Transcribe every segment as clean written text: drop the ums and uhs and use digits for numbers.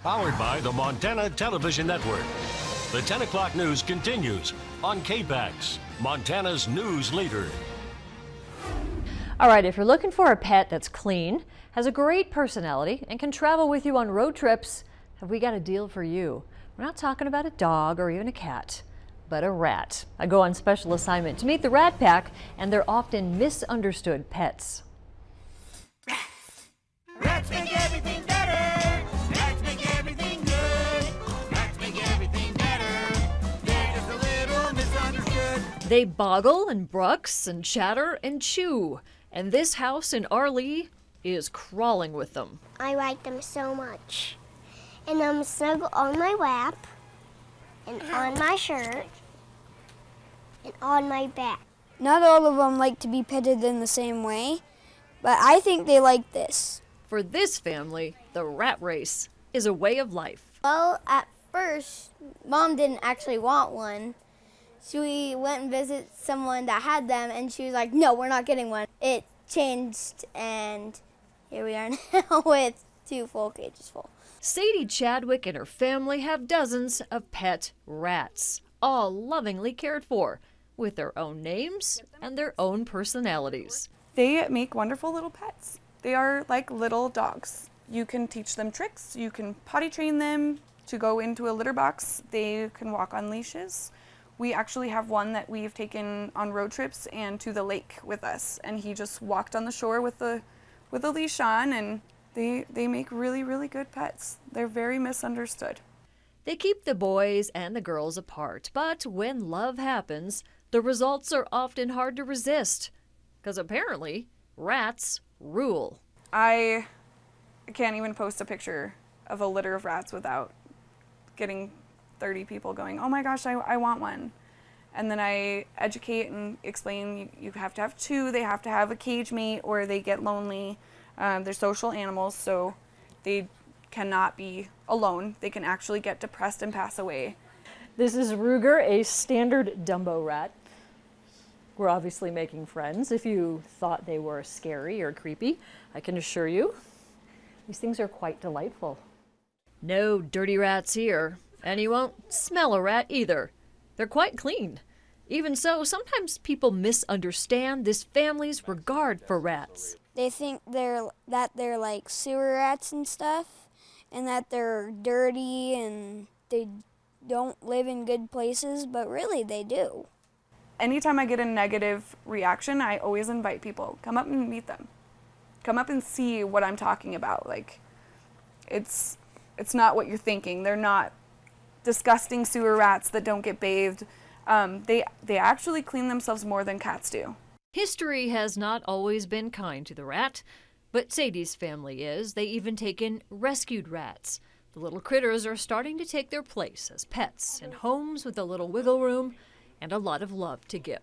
Powered by the Montana Television Network. The 10 o'clock news continues on KPAX, Montana's news leader. All right, if you're looking for a pet that's clean, has a great personality, and can travel with you on road trips, have we got a deal for you. We're not talking about a dog or even a cat, but a rat. I go on special assignment to meet the Rat Pack and their often misunderstood pets. Rats! Rats make everything better! Rats make everything good! Rats make everything better! They're just a little misunderstood. They boggle and brux and chatter and chew. And this house in Arlee is crawling with them. I like them so much. And I'm snuggle on my lap, and on my shirt, and on my back. Not all of them like to be petted in the same way, but I think they like this. For this family, the rat race is a way of life. Well, at first, Mom didn't actually want one. She went and visited someone that had them, and she was like, no, we're not getting one. It changed, and here we are now with 2 full cages full. Sadie Chadwick and her family have dozens of pet rats, all lovingly cared for, with their own names and their own personalities. They make wonderful little pets. They are like little dogs. You can teach them tricks, you can potty train them to go into a litter box, they can walk on leashes. We actually have one that we've taken on road trips and to the lake with us, and he just walked on the shore with a leash on, and they make really, really good pets. They're very misunderstood. They keep the boys and the girls apart, but when love happens, the results are often hard to resist, because apparently rats rule. I can't even post a picture of a litter of rats without getting 30 people going, oh my gosh, I want one. And then I educate and explain you have to have 2, they have to have a cage mate or they get lonely. They're social animals, so they cannot be alone. They can actually get depressed and pass away. This is Ruger, a standard Dumbo rat. We're obviously making friends. If you thought they were scary or creepy, I can assure you, these things are quite delightful. No dirty rats here. And you won't smell a rat either. They're quite clean. Even so, sometimes people misunderstand this family's regard for rats. They think they're like sewer rats and stuff, and that they're dirty and they don't live in good places, but really they do. Anytime I get a negative reaction, I always invite people, come up and meet them. Come up and see what I'm talking about. Like, it's not what you're thinking. They're not disgusting sewer rats that don't get bathed. They actually clean themselves more than cats do. History has not always been kind to the rat, but Sadie's family is. They even take in rescued rats. The little critters are starting to take their place as pets in homes with a little wiggle room and a lot of love to give.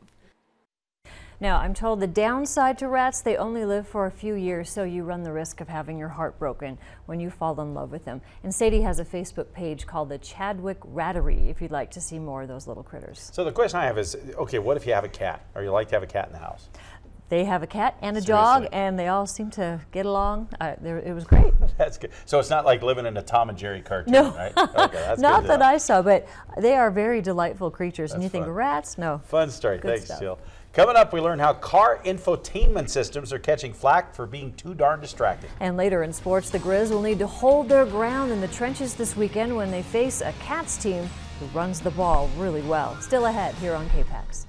Now, I'm told the downside to rats, they only live for a few years, so you run the risk of having your heart broken when you fall in love with them. And Sadie has a Facebook page called the Chadwick Rattery if you'd like to see more of those little critters. So the question I have is, okay, what if you have a cat, or you like to have a cat in the house? They have a cat and a Seriously? dog, and they all seem to get along. It was great. That's good. So it's not like living in a Tom and Jerry cartoon, No. right? Okay, that's Not good that to know. I saw, but they are very delightful creatures. And That's you think fun. rats? No. Fun story. Good Thanks, stuff. Jill. Coming up, we learn how car infotainment systems are catching flack for being too darn distracting. And later in sports, the Grizz will need to hold their ground in the trenches this weekend when they face a Cats team who runs the ball really well. Still ahead here on KPAX.